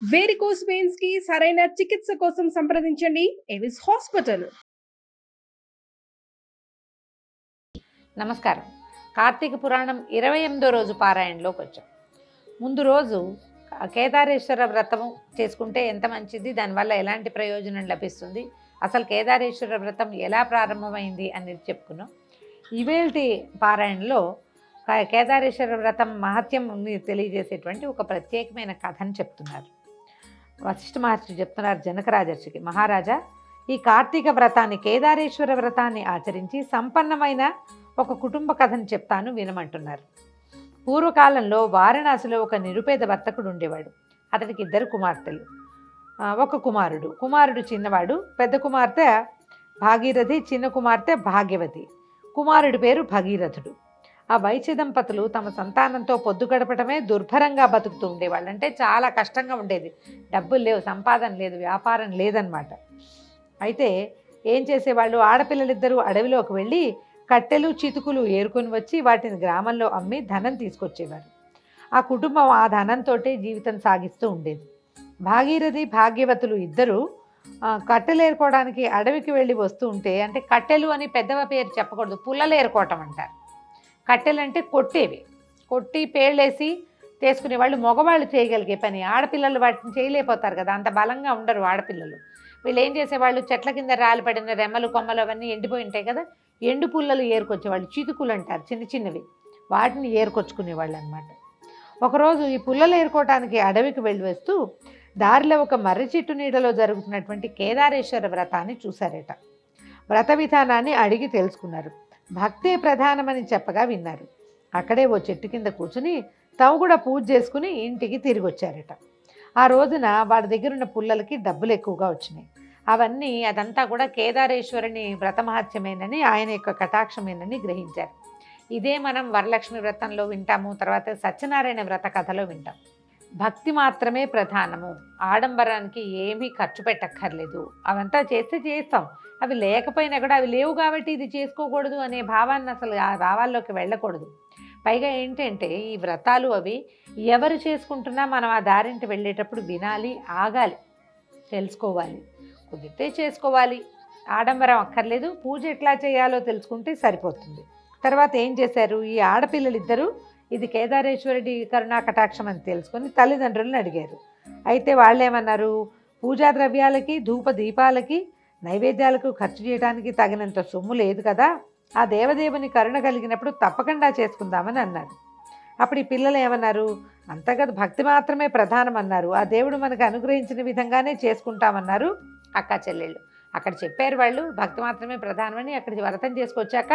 Varicose veins కి సరైన చికిత్స కోసం సంప్రదించండి ఎవిస్ హాస్పిటల్. నమస్కారం. కార్తీక పురాణం 28వ రోజు పారాయణలోకి వచ్చాం. ముందు రోజు కేదారేశ్వర వ్రతము చేసుకుంటే ఎంత మంచిది, దానివల్ల ఎలాంటి ప్రయోజనం లభిస్తుంది, అసలు కేదారేశ్వర వ్రతం ఎలా ప్రారంభమైంది అనేది చెప్పుకున్నాం. ఇవేల్టి పారాయణలో కేదారేశ్వర వ్రతం మహత్యం తెలియజేసేటువంటి ఒక ప్రత్యేకమైన కథను చెప్తున్నారు. వశిష్ఠ మహర్షి చెప్తున్నారు జనక రాజర్షికి, మహారాజా, ఈ కార్తీక వ్రతాన్ని, కేదారేశ్వర వ్రతాన్ని ఆచరించి సంపన్నమైన ఒక కుటుంబ కథను చెప్తాను వినమంటున్నారు. పూర్వకాలంలో వారణాసిలో ఒక నిరుపేద వర్తకుడు ఉండేవాడు. అతడికి 2 కుమార్తెలు, ఒక కుమారుడు చిన్నవాడు. పెద్ద కుమార్తె భాగీరథి, చిన్న కుమార్తె భాగ్యవతి. కుమారుడి పేరు భగీరథుడు. ఆ వైశ్య దంపతులు తమ సంతానంతో పొద్దు గడపడమే దుర్భరంగా బతుకుతూ ఉండేవాళ్ళు. అంటే చాలా కష్టంగా ఉండేది. డబ్బులు లేవు, సంపాదన లేదు, వ్యాపారం లేదనమాట. అయితే ఏం చేసేవాళ్ళు, ఆడపిల్లలిద్దరూ అడవిలోకి వెళ్ళి కట్టెలు చితుకులు ఏరుకొని వచ్చి వాటిని గ్రామంలో అమ్మి ధనం తీసుకొచ్చేవారు. ఆ కుటుంబం ఆ ధనంతో జీవితం సాగిస్తూ ఉండేది. భాగీరథి భాగ్యవతులు ఇద్దరు కట్టెలు ఏరుకోవడానికి అడవికి వెళ్ళి వస్తూ ఉంటే, అంటే కట్టెలు అని పెద్దవ పేరు చెప్పకూడదు, పుల్లలు ఏరుకోవటం అంటారు. కట్టెలు అంటే కొట్టి పేళ్ళేసి తీసుకునే వాళ్ళు, మగవాళ్ళు చేయగలిగే పని. ఆడపిల్లలు వాటిని చేయలేకపోతారు కదా, అంత బలంగా ఉండరు ఆడపిల్లలు. వీళ్ళు ఏం చేసేవాళ్ళు, చెట్ల కింద రాలిపడిన రెమ్మలు కొమ్మలు అవన్నీ ఎండిపోయి ఉంటాయి కదా, ఎండు పుల్లలు ఏరుకొచ్చేవాళ్ళు, చితుకులు అంటారు, చిన్న చిన్నవి, వాటిని ఏరుకొచ్చుకునేవాళ్ళు అనమాట. ఒకరోజు ఈ పుల్లలు ఏరుకోవటానికి అడవికి వెళ్ళి వస్తూ దారిలో ఒక మర్రి చెట్టు నీడలో జరుగుతున్నటువంటి కేదారేశ్వర వ్రతాన్ని చూశారట. వ్రత విధానాన్ని అడిగి తెలుసుకున్నారు. భక్తే ప్రధానమని చెప్పగా విన్నారు. అక్కడే ఓ చెట్టు కింద కూర్చుని తాము కూడా పూజ చేసుకుని ఇంటికి తిరిగి వచ్చారట. ఆ రోజున వాడి దగ్గర ఉన్న పుల్లలకి డబ్బులు ఎక్కువగా వచ్చినాయి. అదంతా కూడా కేదారేశ్వరుని వ్రతమహత్యమేనని, ఆయన యొక్క కటాక్షమేనని గ్రహించారు. ఇదే మనం వరలక్ష్మి వ్రతంలో వింటాము, తర్వాత సత్యనారాయణ వ్రత కథలో వింటాం. భక్తి మాత్రమే ప్రధానము, ఆడంబరానికి ఏమీ ఖర్చు పెట్టక్కర్లేదు, అవంతా చేస్తే చేస్తాం, అవి లేకపోయినా కూడా అవి లేవు కాబట్టి ఇది చేసుకోకూడదు అనే భావాన్ని, అసలు ఆ భావాల్లోకి వెళ్ళకూడదు. పైగా ఏంటంటే ఈ వ్రతాలు అవి ఎవరు చేసుకుంటున్నా మనం ఆ దారింటి వెళ్ళేటప్పుడు వినాలి, ఆగాలి, తెలుసుకోవాలి, కుదిరితే చేసుకోవాలి, ఆడంబరం అక్కర్లేదు, పూజ ఎట్లా చేయాలో తెలుసుకుంటే సరిపోతుంది. తర్వాత ఏం చేశారు, ఈ ఆడపిల్లలిద్దరూ ఇది కేదారేశ్వరుడి కరుణా కటాక్షం అని తెలుసుకొని తల్లిదండ్రులను అడిగారు. అయితే వాళ్ళేమన్నారు, పూజా ద్రవ్యాలకి, ధూప దీపాలకి, నైవేద్యాలకు ఖర్చు చేయడానికి తగినంత సొమ్ము లేదు కదా, ఆ దేవదేవుని కరుణ కలిగినప్పుడు తప్పకుండా చేసుకుందామని అన్నారు. అప్పుడు ఈ పిల్లలు ఏమన్నారు, అంతగా భక్తి మాత్రమే ప్రధానం అన్నారు, ఆ దేవుడు మనకు అనుగ్రహించిన విధంగానే చేసుకుంటామన్నారు అక్క చెల్లెళ్ళు. అక్కడ చెప్పారు వాళ్ళు భక్తి మాత్రమే ప్రధానమని. అక్కడికి వ్రతం చేసుకొచ్చాక,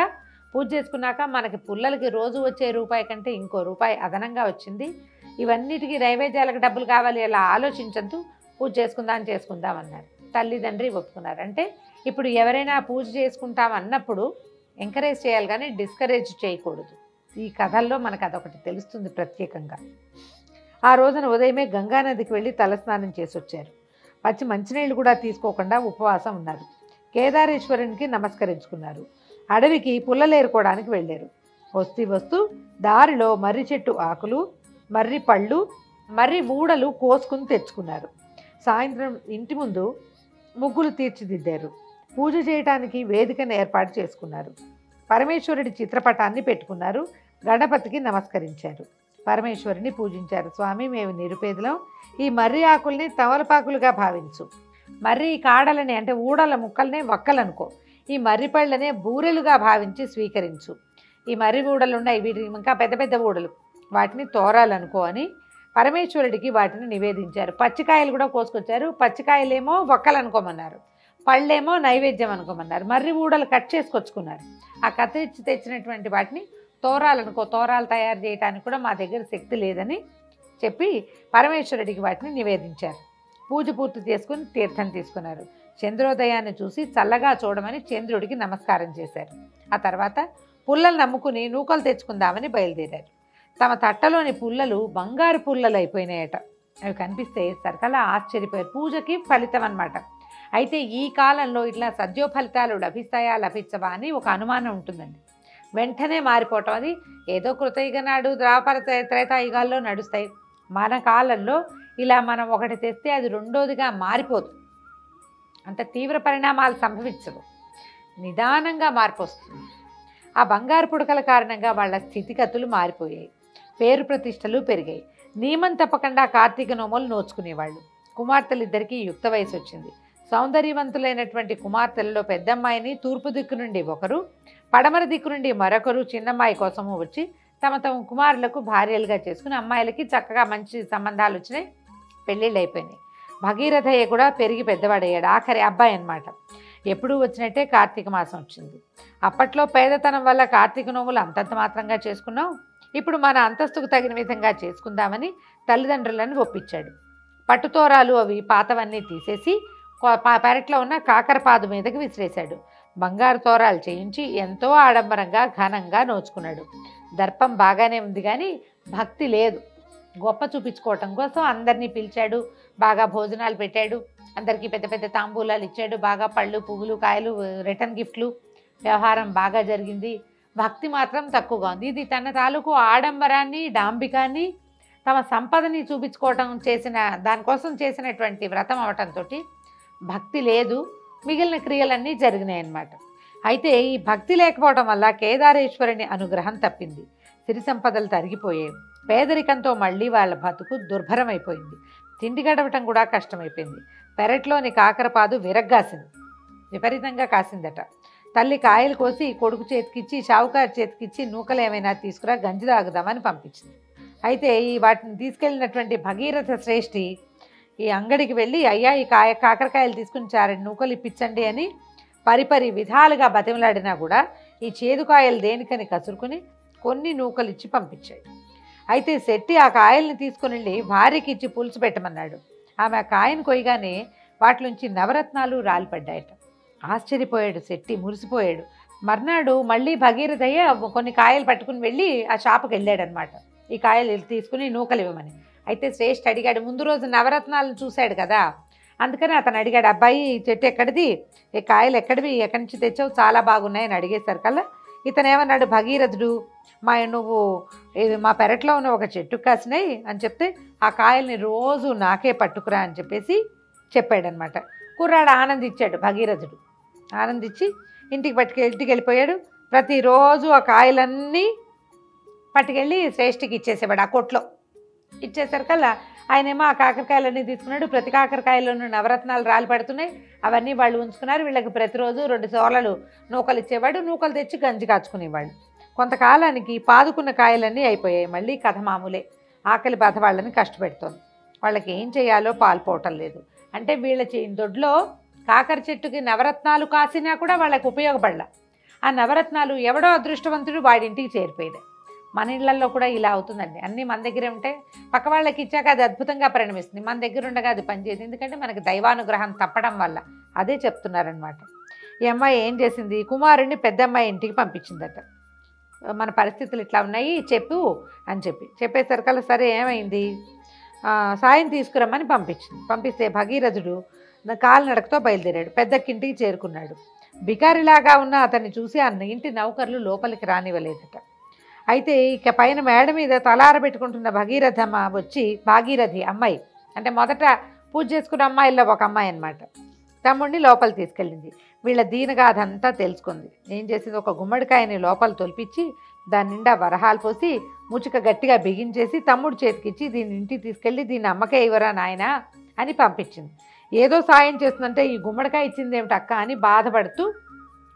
పూజ చేసుకున్నాక మనకి పుల్లలకి రోజు వచ్చే రూపాయి కంటే ఇంకో రూపాయి అదనంగా వచ్చింది. ఇవన్నిటికీ నైవేద్యాలకు డబ్బులు కావాలి, అలా ఆలోచించద్దు, పూజ చేసుకుందాం అన్నారు. తల్లిదండ్రి ఒప్పుకున్నారు. అంటే ఇప్పుడు ఎవరైనా పూజ చేసుకుంటాం అన్నప్పుడు ఎంకరేజ్ చేయాలి కానీ డిస్కరేజ్ చేయకూడదు. ఈ కథల్లో మనకు అదొకటి తెలుస్తుంది ప్రత్యేకంగా. ఆ రోజున ఉదయమే గంగానదికి వెళ్ళి తలస్నానం చేసి వచ్చారు. మంచినీళ్ళు కూడా తీసుకోకుండా ఉపవాసం ఉన్నారు. కేదారేశ్వరునికి నమస్కరించుకున్నారు. అడవికి పుల్లలేరుకోవడానికి వెళ్ళారు. వస్తూ దారిలో మర్రి చెట్టు ఆకులు, మర్రి పళ్ళు, మర్రి ఊడలు కోసుకుని తెచ్చుకున్నారు. సాయంత్రం ఇంటి ముందు ముగ్గులు తీర్చిదిద్దారు. పూజ చేయటానికి వేదికను ఏర్పాటు చేసుకున్నారు. పరమేశ్వరుడి చిత్రపటాన్ని పెట్టుకున్నారు. గణపతికి నమస్కరించారు. పరమేశ్వరుని పూజించారు. స్వామి, మేము నిరుపేదలం, ఈ మర్రి ఆకుల్ని తమలపాకులుగా భావించు, మర్రి కాడలని అంటే ఊడల ముక్కల్నే వక్కలనుకో, ఈ మర్రి పళ్ళనే బూరెలుగా భావించి స్వీకరించు, ఈ మర్రి ఊడలు ఉన్నాయి, వీటికి ఇంకా పెద్ద పెద్ద ఊడలు, వాటిని తోరాలనుకో అని పరమేశ్వరుడికి వాటిని నివేదించారు. పచ్చికాయలు కూడా కోసుకొచ్చారు. పచ్చికాయలేమో వక్కలనుకోమన్నారు, పళ్ళేమో నైవేద్యం అనుకోమన్నారు. మర్రి ఊడలు కట్ చేసుకొచ్చుకున్నారు. ఆ కత్తిరించి తెచ్చినటువంటి వాటిని తోరాలు తయారు చేయడానికి కూడా మా దగ్గర శక్తి లేదని చెప్పి పరమేశ్వరుడికి వాటిని నివేదించారు. పూజ పూర్తి చేసుకుని తీర్థం తీసుకున్నారు. చంద్రోదయాన్ని చూసి చల్లగా చూడమని చంద్రుడికి నమస్కారం చేశారు. ఆ తర్వాత పుల్లలు నమ్ముకుని నూకలు తెచ్చుకుందామని బయలుదేరారు. తమ తట్టలోని పుల్లలు బంగారు పుల్లలు అయిపోయినాయట. అవి కనిపిస్తే సరికలా ఆశ్చర్యపోయారు. పూజకి ఫలితం అన్నమాట. అయితే ఈ కాలంలో ఇట్లా సద్యో ఫలితాలు లభిస్తాయా లభించవా అని ఒక అనుమానం ఉంటుందండి. వెంటనే మారిపోవటం, అది ఏదో కృతయుగ నాడు ద్వాపర త్రేతాయుగాల్లో నడుస్తాయి. మన కాలంలో ఇలా మనం ఒకటి తెస్తే అది రెండోదిగా మారిపోదు, అంత తీవ్ర పరిణామాలు సంభవించవు, నిదానంగా మార్పు వస్తుంది. ఆ బంగారు పుడకల కారణంగా వాళ్ళ స్థితిగతులు మారిపోయాయి, పేరు ప్రతిష్టలు పెరిగాయి. నియమం తప్పకుండా కార్తీక నోములు నోచుకునేవాళ్ళు. కుమార్తెలిద్దరికీ యుక్త వయసు వచ్చింది. సౌందర్యవంతులైనటువంటి కుమార్తెలలో పెద్దమ్మాయిని తూర్పు దిక్కు నుండి ఒకరు, పడమర దిక్కు నుండి మరొకరు చిన్నమ్మాయి కోసము వచ్చి తమ కుమారులకు భార్యలుగా చేసుకుని అమ్మాయిలకి చక్కగా మంచి సంబంధాలు వచ్చినాయి, పెళ్ళిళ్ళు అయిపోయినాయి. భగీరథయ్య కూడా పెరిగి పెద్దవాడయ్యాడు, ఆఖరి అబ్బాయి అన్నమాట. ఎప్పుడూ వచ్చినట్టే కార్తీక మాసం వచ్చింది. అప్పట్లో పేదతనం వల్ల కార్తీక నోములు అంతంత మాత్రంగా చేసుకున్నాం, ఇప్పుడు మన అంతస్తుకు తగిన విధంగా చేసుకుందామని తల్లిదండ్రులను ఒప్పించాడు. పట్టుతోరాలు అవి పాతవన్నీ తీసేసి పెరట్లో ఉన్న కాకరపాదు మీదకి విసిరేశాడు. బంగారు తోరాలు చేయించి ఎంతో ఆడంబరంగా ఘనంగా నోచుకున్నాడు. దర్పం బాగానే ఉంది కానీ భక్తి లేదు. గొప్ప చూపించుకోవటం కోసం అందరినీ పిలిచాడు, బాగా భోజనాలు పెట్టాడు, అందరికీ పెద్ద పెద్ద తాంబూలాలు ఇచ్చాడు, బాగా పళ్ళు పువ్వులు కాయలు రిటర్న్ గిఫ్ట్లు, వ్యవహారం బాగా జరిగింది. భక్తి మాత్రం తక్కువగా ఉంది. ఇది తన తాలూకు ఆడంబరాన్ని డాంబికాన్ని తమ సంపదని చూపించుకోవటం చేసిన దానికోసం చేసినటువంటి వ్రతం అవటంతో భక్తి లేదు, మిగిలిన క్రియలన్నీ జరిగినాయి అన్నమాట. అయితే ఈ భక్తి లేకపోవడం వల్ల కేదారేశ్వరుని అనుగ్రహం తప్పింది. సిరి సంపదలు తరిగిపోయాయి. పేదరికంతో మళ్ళీ వాళ్ళ బతుకు దుర్భరమైపోయింది. తిండి గడవటం కూడా కష్టమైపోయింది. పెరట్లోని కాకరపాదు విరగ్గాసింది, విపరీతంగా కాసిందట. తల్లి కాయలు కోసి కొడుకు చేతికిచ్చి షావుకారు చేతికిచ్చి నూకలు ఏమైనా తీసుకురా గంజి తాగుదామని పంపించింది. అయితే వాటిని తీసుకెళ్ళినటువంటి భగీరథ శ్రేష్ఠి ఈ అంగడికి వెళ్ళి అయ్యా ఈ కాకరకాయలు తీసుకుని 2 నూకలు ఇప్పించండి అని పరిపరి విధాలుగా బతిమలాడినా కూడా ఈ చేదుకాయలు దేనికని కసురుకుని కొన్ని నూకలు ఇచ్చి పంపించాడు. అయితే శెట్టి ఆ కాయల్ని తీసుకుని వెళ్ళి భార్యకి ఇచ్చి పులుసు పెట్టమన్నాడు. ఆమె ఆ కాయను కొయ్యగానే వాటిలోంచి నవరత్నాలు రాలిపడ్డాయట. ఆశ్చర్యపోయాడు శెట్టి, మురిసిపోయాడు. మర్నాడు మళ్ళీ భగీరథయ్య కొన్ని కాయలు పట్టుకుని వెళ్ళి ఆ షాపుకి వెళ్ళాడనమాట, ఈ కాయలు తీసుకుని నూకలు ఇవ్వమని. అయితే శ్రేష్ఠ అడిగాడు, ముందు రోజు నవరత్నాలను చూశాడు కదా, అందుకని అతను అడిగాడు, అబ్బాయి ఈ చెట్టు ఎక్కడిది, ఈ కాయలు ఎక్కడివి, ఎక్కడి నుంచి తెచ్చావు, చాలా బాగున్నాయని అడిగేసరికల్లా ఇతను ఏమన్నాడు, భగీరథుడు నువ్వు మా పెరట్లో ఉన్న ఒక చెట్టు కాసినాయి అని చెప్తే ఆ కాయల్ని రోజు నాకే పట్టుకురా అని చెప్పాడనమాట. కుర్రాడు ఆనందించాడు. భగీరథుడు ఆనందించి ఇంటికి వెళ్ళిపోయాడు. ప్రతిరోజు ఆ కాయలన్నీ పట్టుకెళ్ళి శ్రేష్ఠికి ఇచ్చేసేవాడు. ఆ కొట్లో ఇచ్చేసరికల్లా ఆయనేమో ఆ కాకరకాయలన్నీ తీసుకున్నాడు. ప్రతి కాకరకాయలోనూ నవరత్నాలు రాలి పడుతున్నాయి, అవన్నీ వాళ్ళు ఉంచుకున్నారు. వీళ్ళకి ప్రతిరోజు 2 సోలలు నూకలు ఇచ్చేవాడు, నూకలు తెచ్చి గంజి కాచుకునేవాళ్ళు. కొంతకాలానికి పాదుకున్న కాయలన్నీ అయిపోయాయి. మళ్ళీ కథ మామూలే. ఆకలి బాధ వాళ్ళని కష్టపెడుతోంది. వాళ్ళకి ఏం చేయాలో పాల్పోవటం లేదు. అంటే వీళ్ళ దొడ్లో కాకర చెట్టుకి నవరత్నాలు కాసినా కూడా వాళ్ళకి ఉపయోగపడలా. ఆ నవరత్నాలు ఎవడో అదృష్టవంతుడు వాడింటికి చేరిపోయాడు. మన ఇళ్లలో కూడా ఇలా అవుతుందండి. అన్నీ మన దగ్గరే ఉంటే పక్క వాళ్ళకి ఇచ్చాక అది అద్భుతంగా పరిణమిస్తుంది, మన దగ్గర ఉండగా అది పనిచేయదు. ఎందుకంటే మనకి దైవానుగ్రహం తప్పడం వల్ల. అదే చెప్తున్నారనమాట. ఈ అమ్మాయి ఏం చేసింది, కుమారుడిని పెద్దమ్మాయి ఇంటికి పంపించిందట. మన పరిస్థితులు ఇట్లా ఉన్నాయి చెప్పు అని చెప్పేసరికల్లా సరే ఏమైంది, సాయం తీసుకురమ్మని పంపిస్తే భగీరథుడు కాలినడకతో బయలుదేరాడు. పెద్దక్కింటికి చేరుకున్నాడు. బికారిలాగా ఉన్న అతన్ని చూసి అన్న ఇంటి నౌకర్లు లోపలికి రానివ్వలేదట. అయితే ఇక పైన మేడ మీద తలారబెట్టుకుంటున్న భాగీరథి అమ్మాయి, అంటే మొదట పూజ చేసుకున్న అమ్మాయిల్లో ఒక అమ్మాయి అన్నమాట, తమ్ముడిని లోపల తీసుకెళ్ళింది. వీళ్ళ దీనగాథ అంతా తెలుసుకుంది. ఏం చేసింది, ఒక గుమ్మడికాయని లోపల తొలిపించి దాని నిండా వరహాలు పోసి ముచుక గట్టిగా బిగించేసి తమ్ముడు చేతికిచ్చి దీన్ని ఇంటికి తీసుకెళ్ళి దీన్ని అమ్మకే ఇవ్వరా నాయనా అని పంపించింది. ఏదో సాయం చేస్తుందంటే ఈ గుమ్మడికాయ ఇచ్చింది ఏమిటి అక్క అని బాధపడుతూ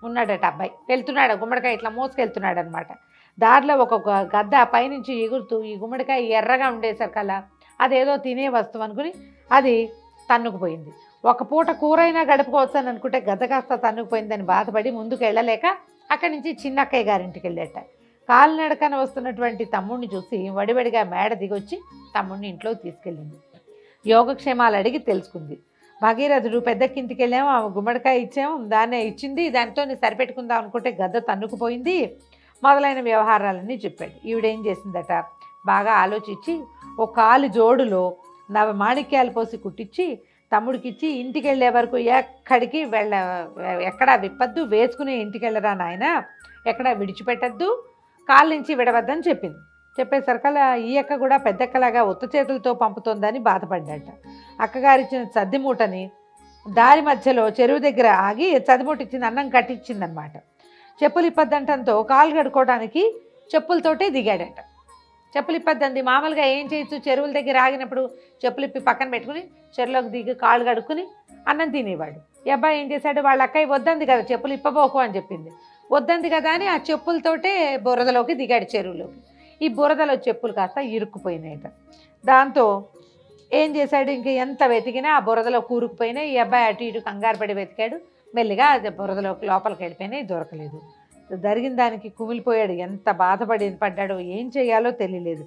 ఉన్నాడట అబ్బాయి. వెళ్తున్నాడు, గుమ్మడికాయ ఇట్లా మోసుకెళ్తున్నాడు అనమాట. దారిలో ఒక గద్ద పైనుంచి ఎగురుతూ ఈ గుమ్మడికాయ ఎర్రగా ఉండేసరికల్లా అదేదో తినే వస్తువు అనుకుని అది తన్నుకుపోయింది. ఒక పూట కూరైనా గడుపుకోవచ్చు అని అనుకుంటే గద్ద కాస్త తన్నుకుపోయిందని బాధపడి ముందుకు వెళ్ళలేక అక్కడి నుంచి చిన్నక్కయ్య గారింటికి వెళ్ళేట. కాలినడకన వస్తున్నటువంటి తమ్ముడిని చూసి వడివడిగా మేడ దిగొచ్చి తమ్ముడిని ఇంట్లోకి తీసుకెళ్ళింది. యోగక్షేమాలు అడిగి తెలుసుకుంది. భగీరథుడు పెద్దక్కింటికి వెళ్ళాము, ఆ గుమ్మడికాయ ఇచ్చాము, దాన్నే ఇచ్చింది, దాంతో సరిపెట్టుకుందాం అనుకుంటే గద్ద తన్నుకుపోయింది మొదలైన వ్యవహారాలన్నీ చెప్పాడు. ఈవిడేం చేసిందట, బాగా ఆలోచించి ఓ కాలు జోడులో మాణిక్యాలు పోసి కుట్టించి తమ్ముడికిచ్చి ఇంటికి వెళ్ళే వరకు ఎక్కడా విప్పద్దు, వేసుకుని ఇంటికి వెళ్ళరా నాయన, ఎక్కడా విడిచిపెట్టద్దు, కాళ్ళ నుంచి విడవద్దని చెప్పింది. చెప్పేసరికల్లా ఈ అక్క కూడా పెద్దక్కలాగా ఉత్త చేతులతో పంపుతోందని బాధపడ్డాట. అక్కగారిచ్చిన సద్దిమూటని దారి మధ్యలో చెరువు దగ్గర ఆగి సద్దిమూట ఇచ్చింది, అన్నం కట్టించిందనమాట. చెప్పులు ఇప్పద్దంటంతో కాలు కడుక్కోవడానికి చెప్పులతోటే దిగాడట. చెప్పులు ఇప్పద్దంది. మామూలుగా ఏం చేయొచ్చు, చెరువుల దగ్గర ఆగినప్పుడు చెప్పులు ఇప్పి పక్కన పెట్టుకుని చెరువులోకి దిగి కాళ్ళు కడుక్కుని అన్నం తినేవాడు. ఈ అబ్బాయి ఏం చేశాడు, వాళ్ళ అక్కయ్య వద్దంది కదా చెప్పులు ఇప్పబోకు అని చెప్పింది. వద్దంది కదా అని ఆ చెప్పులతోటే బురదలోకి దిగాడు చెరువులోకి. ఈ బురదలో చెప్పులు కాస్త ఇరుక్కుపోయినాయట. దాంతో ఏం చేశాడు, ఇంక ఎంత వెతికినా ఆ బురదలో కూరుకుపోయినాయి. ఈ అబ్బాయి అటు ఇటు కంగారు పడి వెతికాడు. మెల్లిగా అది బురదలోకి లోపలికి వెళ్ళిపోయినాయి, దొరకలేదు. జరిగిన దానికి కుమిలిపోయాడు. ఎంత పడ్డాడో ఏం చేయాలో తెలియలేదు.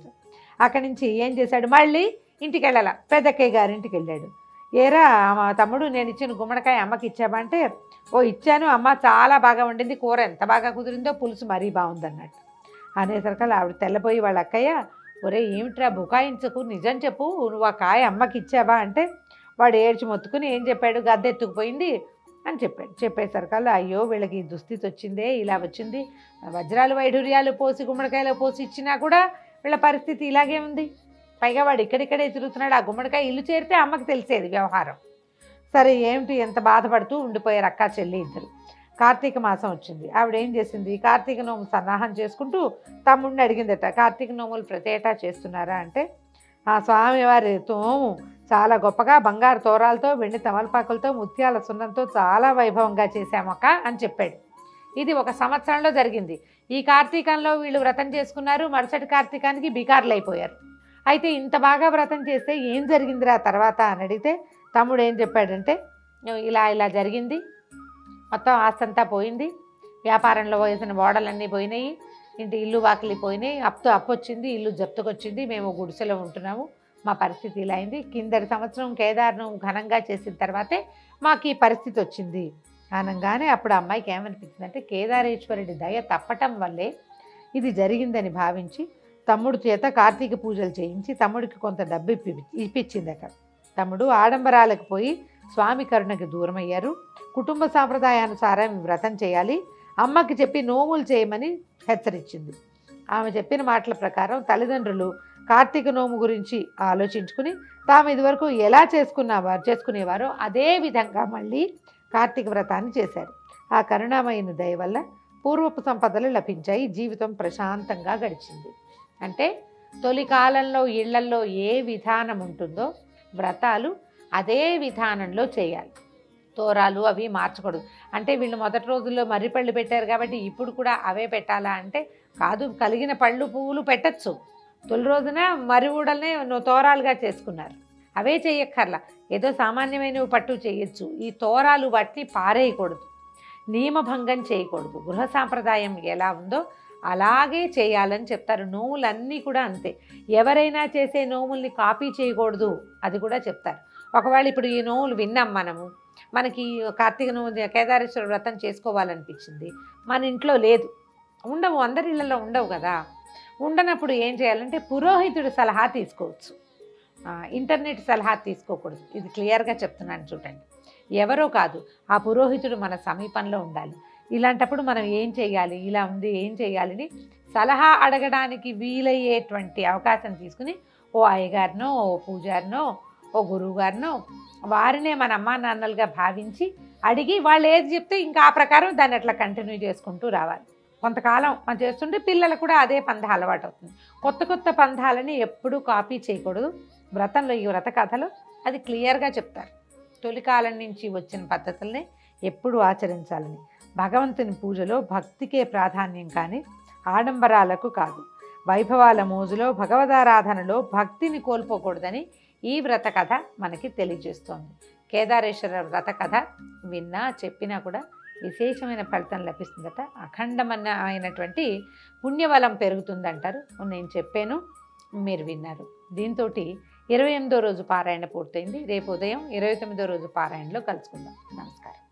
అక్కడి నుంచి ఏం చేశాడు, మళ్ళీ ఇంటికి వెళ్ళాల, పెద్దక్కయ్య గారింటికి వెళ్ళాడు. ఏరా మా తమ్ముడు, నేను ఇచ్చిన గుమ్మడికాయ అమ్మకి ఇచ్చావా అంటే, ఓ ఇచ్చాను అమ్మ, చాలా బాగా వండింది, కూర ఎంత బాగా కుదిరిందో, పులుసు మరీ బాగుందన్నట్టు అనేసరికల్లా ఆవిడ తెల్లపోయి వాళ్ళ అక్కయ్య, ఒరే ఏమిట్రా బుకాయించకు, నిజం చెప్పు, నువ్వు ఆ కాయ అమ్మకి ఇచ్చావా అంటే వాడు ఏడ్చి మొత్తుకుని ఏం చెప్పాడు, గద్దెత్తుకుపోయింది అని చెప్పాడు. చెప్పేసరికల్లా అయ్యో వీళ్ళకి ఈ దుస్థితి వచ్చిందే, ఇలా వచ్చింది, వజ్రాలు వైఢూర్యాలు పోసి గుమ్మడికాయలో పోసి ఇచ్చినా కూడా వీళ్ళ పరిస్థితి ఇలాగే ఉంది. పైగా వాడు ఇక్కడిక్కడే తిరుగుతున్నాడు. ఆ గుమ్మడికాయ ఇల్లు చేరితే అమ్మకి తెలిసేది వ్యవహారం. సరే ఏమిటి, ఎంత బాధపడుతూ ఉండిపోయారు అక్క చెల్లి ఇద్దరు. కార్తీక మాసం వచ్చింది. ఆవిడ ఏం చేసింది, కార్తీక నోము సన్నాహం చేసుకుంటూ తమ్ముడిని అడిగిందట, కార్తీక నోములు ప్రతి ఏటా చేస్తున్నారా అంటే, ఆ స్వామివారి తోము చాలా గొప్పగా బంగారు తోరాలతో, వెండి తమలపాకులతో, ముత్యాల సున్నంతో చాలా వైభవంగా చేశామక్క అని చెప్పాడు. ఇది ఒక సంవత్సరంలో జరిగింది. ఈ కార్తీకంలో వీళ్ళు వ్రతం చేసుకున్నారు. మరుసటి కార్తీకానికి బికార్లు అయిపోయారు. అయితే ఇంత బాగా వ్రతం చేస్తే ఏం జరిగిందిరా తర్వాత అని అడిగితే తమ్ముడు ఏం చెప్పాడంటే, ఇలా ఇలా జరిగింది, మొత్తం ఆస్తంతా పోయింది, వ్యాపారంలో వేసిన ఓడలన్నీ పోయినాయి, ఇంటి ఇల్లు వాకిలి పోయినాయి, అప్పు వచ్చింది, ఇల్లు జప్తుకొచ్చింది, మేము గుడిసెలో ఉంటున్నాము, మా పరిస్థితి ఇలా అయింది. కిందటి సంవత్సరం కేదార్ను ఘనంగా చేసిన తర్వాతే మాకు ఈ పరిస్థితి వచ్చింది అనగానే అప్పుడు అమ్మాయికి ఏమనిపించిందంటే, కేదారేశ్వరుడి దయ తప్పటం వల్లే ఇది జరిగిందని భావించి తమ్ముడు చేత కార్తీక పూజలు చేయించి తమ్ముడికి కొంత డబ్బు ఇప్పించిందట. తమ్ముడు ఆడంబరాలకు పోయి స్వామి కరుణకి దూరమయ్యారు. కుటుంబ సాంప్రదాయానుసారం వ్రతం చేయాలి, అమ్మకి చెప్పి నోములు చేయమని హెచ్చరించింది. ఆమె చెప్పిన మాటల ప్రకారం తల్లిదండ్రులు కార్తీక నోము గురించి ఆలోచించుకుని తాము ఇదివరకు ఎలా చేసుకునేవారో అదే విధంగా మళ్ళీ కార్తీక వ్రతాన్ని చేశారు. ఆ కరుణామయుని దయ వల్ల పూర్వపు సంపదలు లభించాయి, జీవితం ప్రశాంతంగా గడిచింది. అంటే తొలి కాలంలో ఇళ్లల్లో ఏ విధానం ఉంటుందో వ్రతాలు అదే విధానంలో చేయాలి. తోరాలు అవి మార్చకూడదు. అంటే వీళ్ళు మొదటి రోజుల్లో మర్రి పళ్ళు పెట్టారు కాబట్టి ఇప్పుడు కూడా అవే పెట్టాలా అంటే కాదు, కలిగిన పళ్ళు పువ్వులు పెట్టచ్చు. తొలి రోజున మర్రి ఊడల్నే తోరాలుగా చేసుకున్నారు, అవే చేయక్కర్లా, ఏదో సామాన్యమైనవి పట్టు చేయొచ్చు. ఈ తోరాలు వాటిని పారేయకూడదు, నియమభంగం చేయకూడదు. గృహ సాంప్రదాయం ఎలా ఉందో అలాగే చేయాలని చెప్తారు. నోములన్నీ కూడా అంతే. ఎవరైనా చేసే నోముల్ని కాపీ చేయకూడదు, అది కూడా చెప్తారు. ఒకవేళ ఇప్పుడు ఈ నోములు విన్నాం మనకి కార్తీక నోము కేదారేశ్వర వ్రతం చేసుకోవాలనిపించింది, మన ఇంట్లో లేదు, ఉండవు, అందరి ఇళ్లలో ఉండవు కదా. ఉండనప్పుడు ఏం చేయాలంటే పురోహితుడి సలహా తీసుకోవచ్చు, ఇంటర్నెట్ సలహా తీసుకోకూడదు. ఇది క్లియర్గా చెప్తున్నాను చూడండి. ఎవరో కాదు, ఆ పురోహితుడు మన సమీపంలో ఉండాలి. ఇలాంటప్పుడు మనం ఏం చేయాలి, ఇలా ఉంది ఏం చేయాలని సలహా అడగడానికి వీలయ్యేటువంటి అవకాశం తీసుకుని ఓ అయ్యగారినో, ఓ పూజారినో, ఓ గురువు గారినో వారినే మన అమ్మా నాన్నలుగా భావించి అడిగి వాళ్ళు ఏది చెప్తే ఇంకా ఆ ప్రకారం దాన్ని అట్లా కంటిన్యూ చేసుకుంటూ రావాలి. కొంతకాలం మనం చేస్తుంటే పిల్లలకు కూడా అదే పంథా అలవాటు అవుతుంది. కొత్త పంథాలని ఎప్పుడూ కాపీ చేయకూడదు. వ్రతంలో ఈ వ్రత కథలో అది క్లియర్గా చెప్తారు. తొలికాలం నుంచి వచ్చిన పద్ధతులనే ఎప్పుడూ ఆచరించాలని. భగవంతుని పూజలో భక్తికే ప్రాధాన్యం కానీ ఆడంబరాలకు కాదు. వైభవాల మోజులో భగవదారాధనలో భక్తిని కోల్పోకూడదని ఈ వ్రత కథ మనకి తెలియజేస్తోంది. కేదారేశ్వర వ్రత కథ విన్నా చెప్పినా కూడా విశేషమైన ఫలితం లభిస్తుందట. అఖండమైనటువంటి పుణ్యబలం పెరుగుతుందంటారు. నేను చెప్పాను, మీరు విన్నారు. దీంతో 28వ రోజు పారాయణ పూర్తయింది. రేపు ఉదయం 29వ రోజు పారాయణలో కలుసుకుందాం. నమస్కారం.